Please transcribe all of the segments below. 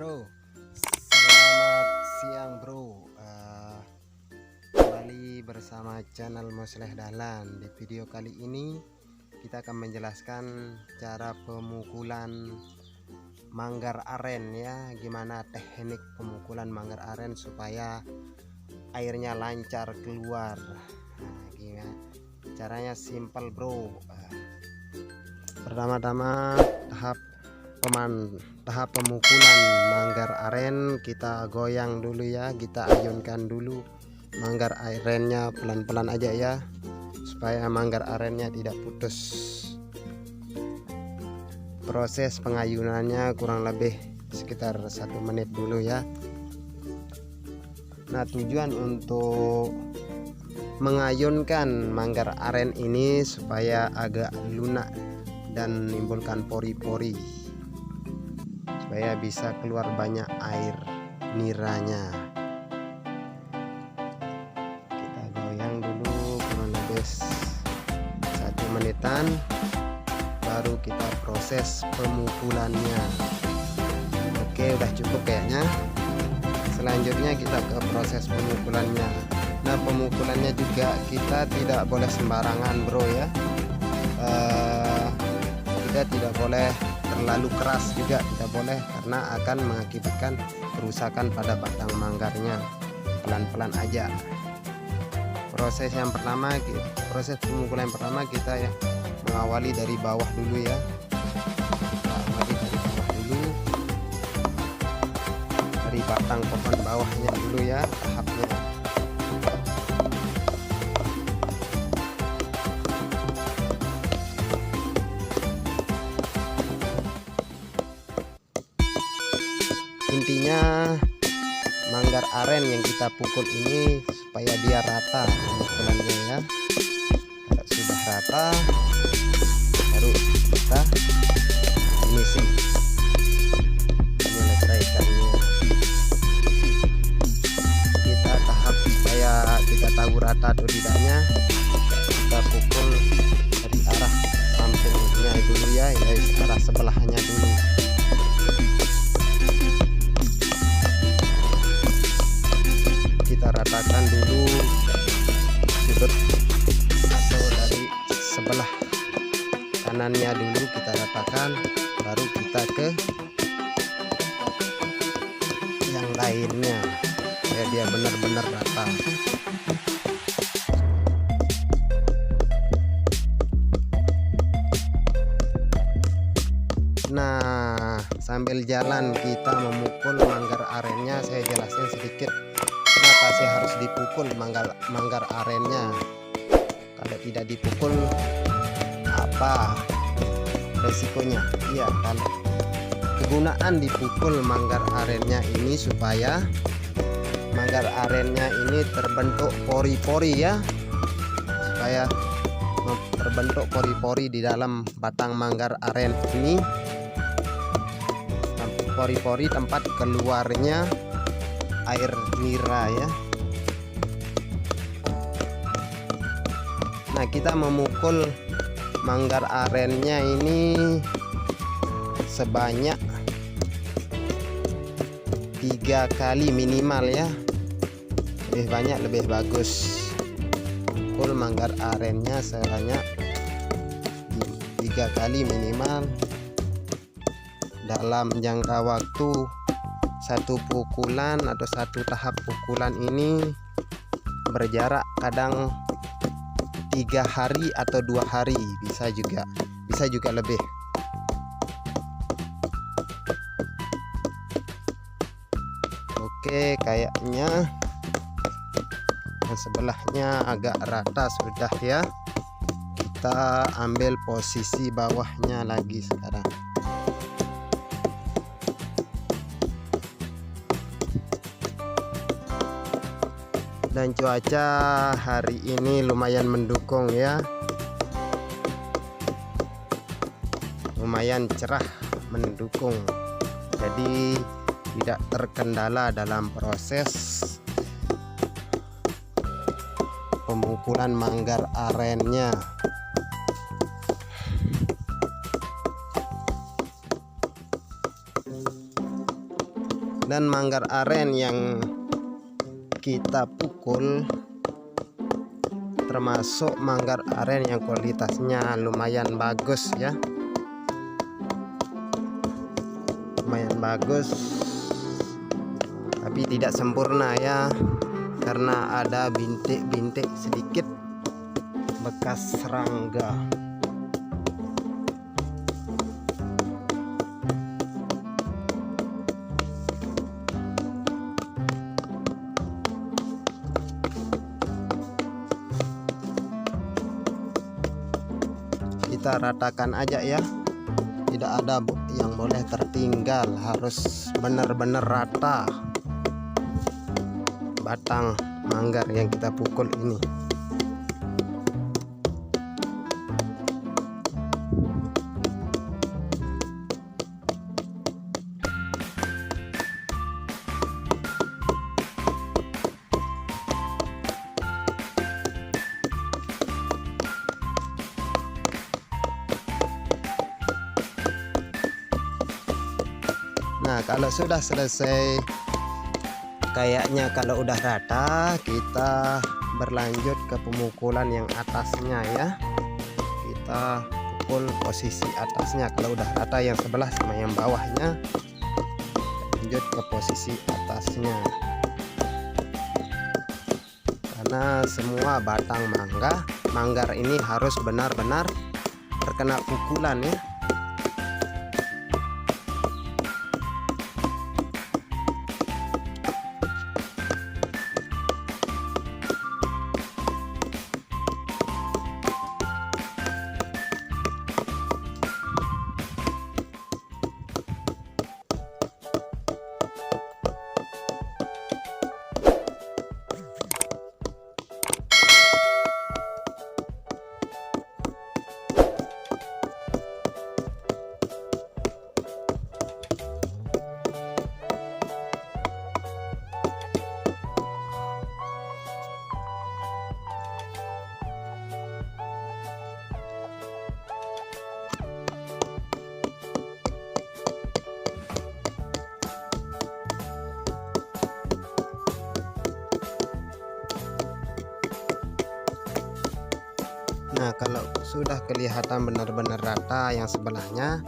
Bro, selamat siang bro. Kembali bersama channel Mosleh Dahlan. Di video kali ini kita akan menjelaskan cara pemukulan manggar aren ya. Gimana teknik pemukulan manggar aren supaya airnya lancar keluar. Gimana caranya? Simple bro. Pertama-tama tahap pemukulan manggar aren, kita goyang dulu ya, kita ayunkan dulu manggar arennya pelan-pelan aja ya, supaya manggar arennya tidak putus. Proses pengayunannya kurang lebih sekitar 1 menit dulu ya. Nah, tujuan untuk mengayunkan manggar aren ini supaya agak lunak dan menimbulkan pori-pori, supaya bisa keluar banyak air niranya. Kita goyang dulu kurang lebih 1 menitan, baru kita proses pemukulannya. Oke, udah cukup kayaknya. Selanjutnya kita ke proses pemukulannya. Nah, pemukulannya juga kita tidak boleh sembarangan bro ya. Kita tidak boleh terlalu keras juga, tidak boleh, karena akan mengakibatkan kerusakan pada batang manggarnya. Pelan-pelan aja. Proses pemukulan yang pertama kita ya mengawali dari bawah dulu ya. Kita awali dari bawah dulu, dari batang pohon bawahnya dulu ya tahapnya. Intinya manggar aren yang kita pukul ini supaya dia rata pemukulannya ya. Kalau sudah rata, baru kita finishing, menyelesaikannya. Kita tahap supaya kita tahu rata atau tidaknya, kita pukul dari arah sampingnya dulu ya, dari arah sebelahnya dulu. Kita ratakan dulu sudut atau dari sebelah kanannya dulu kita ratakan, baru kita ke yang lainnya supaya dia benar-benar rata. Nah, sambil jalan kita memukul manggar arennya, saya jelasin sedikit kenapa sih harus dipukul manggar arennya. Kalau tidak dipukul, apa resikonya? Iya kan, kegunaan dipukul manggar arennya ini supaya manggar arennya ini terbentuk pori-pori ya, supaya terbentuk pori-pori di dalam batang manggar aren ini, pori-pori tempat keluarnya air nira ya. Nah, kita memukul manggar arennya ini sebanyak 3 kali minimal ya. Lebih banyak lebih bagus. Pukul manggar arennya sebanyak 3 kali minimal dalam jangka waktu satu pukulan atau satu tahap pukulan ini berjarak kadang 3 hari atau 2 hari, bisa juga lebih. Oke, kayaknya yang sebelahnya agak rata sudah ya. Kita ambil posisi bawahnya lagi sekarang. Dan cuaca hari ini lumayan mendukung ya, lumayan cerah mendukung, jadi tidak terkendala dalam proses pemukulan manggar arennya. Dan manggar aren yang kita pukul termasuk manggar aren yang kualitasnya lumayan bagus ya, lumayan bagus, tapi tidak sempurna ya, karena ada bintik-bintik sedikit bekas serangga. Kita ratakan aja ya, tidak ada yang boleh tertinggal, harus benar-benar rata batang manggar yang kita pukul ini. Nah, kalau sudah selesai, kayaknya kalau udah rata, kita berlanjut ke pemukulan yang atasnya ya. Kita pukul posisi atasnya. Kalau udah rata yang sebelah sama yang bawahnya, lanjut ke posisi atasnya. Karena semua batang manggar ini harus benar-benar terkena pukulan ya. Nah, kalau sudah kelihatan benar-benar rata yang sebelahnya,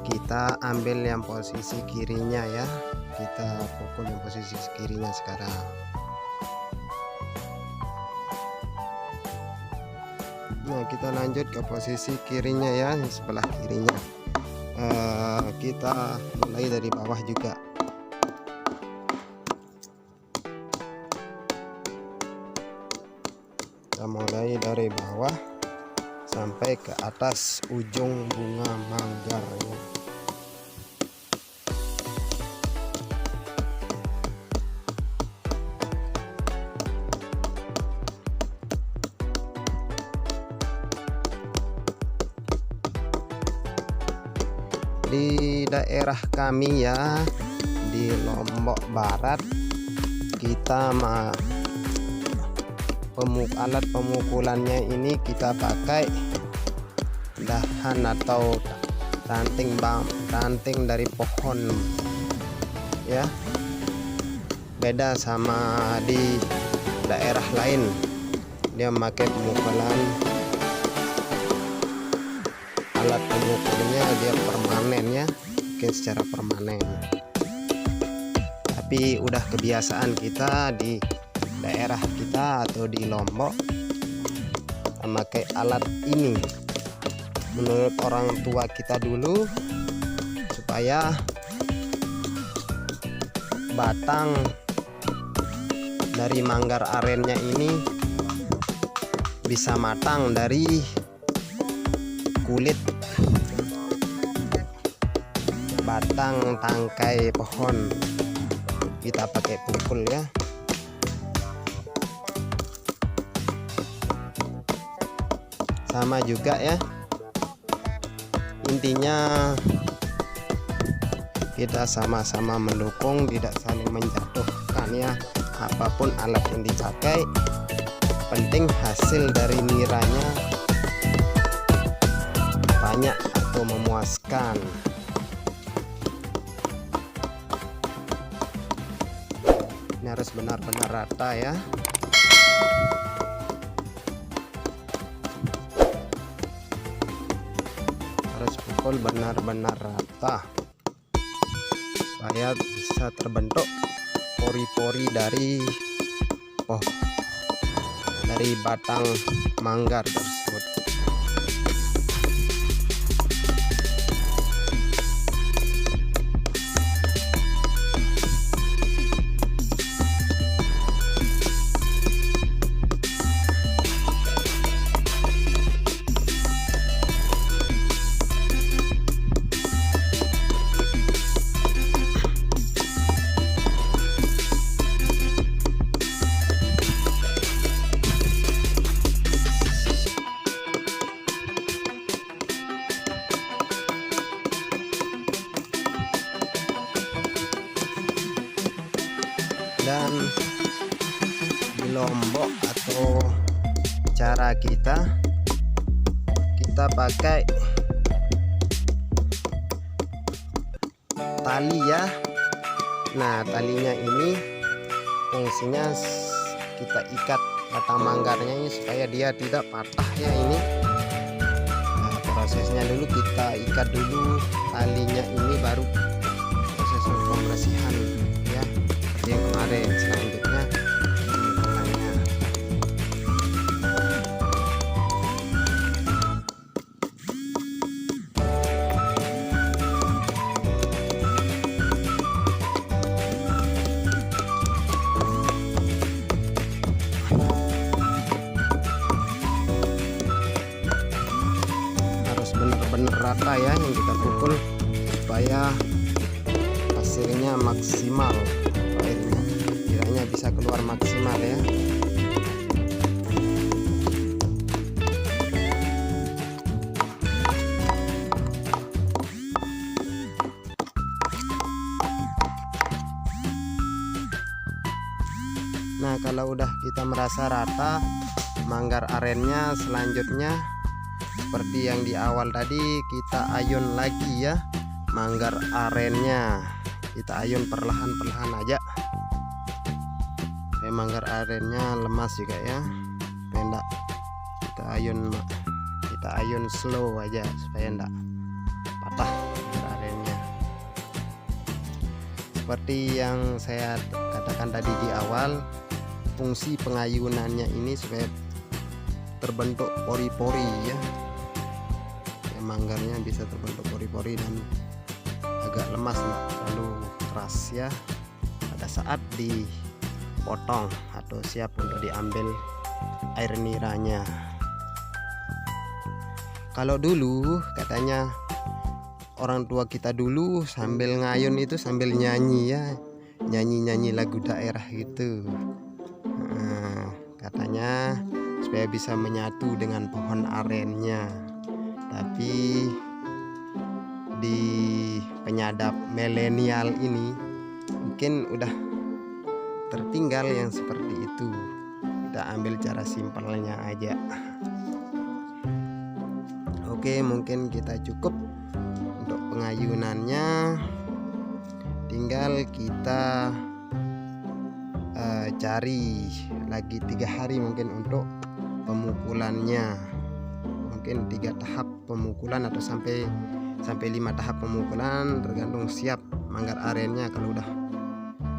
kita ambil yang posisi kirinya ya. Kita pukul yang posisi kirinya sekarang. Nah, kita lanjut ke posisi kirinya ya, yang sebelah kirinya. Kita mulai dari bawah juga. Kita mulai dari bawah sampai ke atas ujung bunga manggarnya. Di daerah kami ya, di Lombok Barat, kita alat pemukulannya ini kita pakai dahan atau ranting dari pohon ya. Beda sama di daerah lain, dia memakai pemukulan, alat pemukulnya dia permanen ya, mungkin secara permanen. Tapi udah kebiasaan kita di daerah kita atau di Lombok memakai alat ini menurut orang tua kita dulu, supaya batang dari manggar arennya ini bisa matang dari kulit batang tangkai pohon. Kita pakai pukul ya. Sama juga ya, intinya kita sama-sama mendukung, tidak saling menjatuhkan ya. Apapun alat yang dipakai, penting hasil dari niranya banyak atau memuaskan. ini harus benar-benar rata ya. Harus pukul benar-benar rata supaya bisa terbentuk pori-pori dari batang manggar tersebut. Dan di Lombok atau cara kita pakai tali ya. Nah, talinya ini fungsinya kita ikat batang manggarnya ini supaya dia tidak patah ya ini. Nah, prosesnya dulu kita ikat dulu talinya ini, baru proses pembersihan ya, yang kemarin. Selanjutnya pemukulannya. Harus benar-benar rata ya yang kita pukul supaya hasilnya maksimal, airnya kiranya bisa keluar maksimal ya. Nah, kalau udah kita merasa rata manggar arennya, selanjutnya seperti yang di awal tadi kita ayun lagi ya manggar arennya. Kita ayun perlahan-perlahan aja supaya manggar arennya lemas juga ya, supaya enggak kita ayun slow aja supaya enggak patah manggar arennya. Seperti yang saya katakan tadi di awal, fungsi pengayunannya ini supaya terbentuk pori-pori ya, manggarnya bisa terbentuk pori-pori dan agak lemas, nggak terlalu keras ya pada saat dipotong atau siap untuk diambil air niranya. Kalau dulu katanya orang tua kita dulu sambil ngayun itu sambil nyanyi ya, nyanyi lagu daerah gitu. Nah, katanya supaya bisa menyatu dengan pohon arennya. Tapi di penyadap milenial ini mungkin udah tertinggal yang seperti itu. Kita ambil cara simpelnya aja. Oke, mungkin kita cukup untuk pengayunannya. Tinggal kita cari lagi 3 hari mungkin untuk pemukulannya. Mungkin 3 tahap pemukulan atau sampai 5 tahap pemukulan, tergantung siap manggar arennya. Kalau udah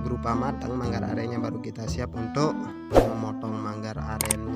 berupa matang manggar arennya, baru kita siap untuk memotong manggar arennya.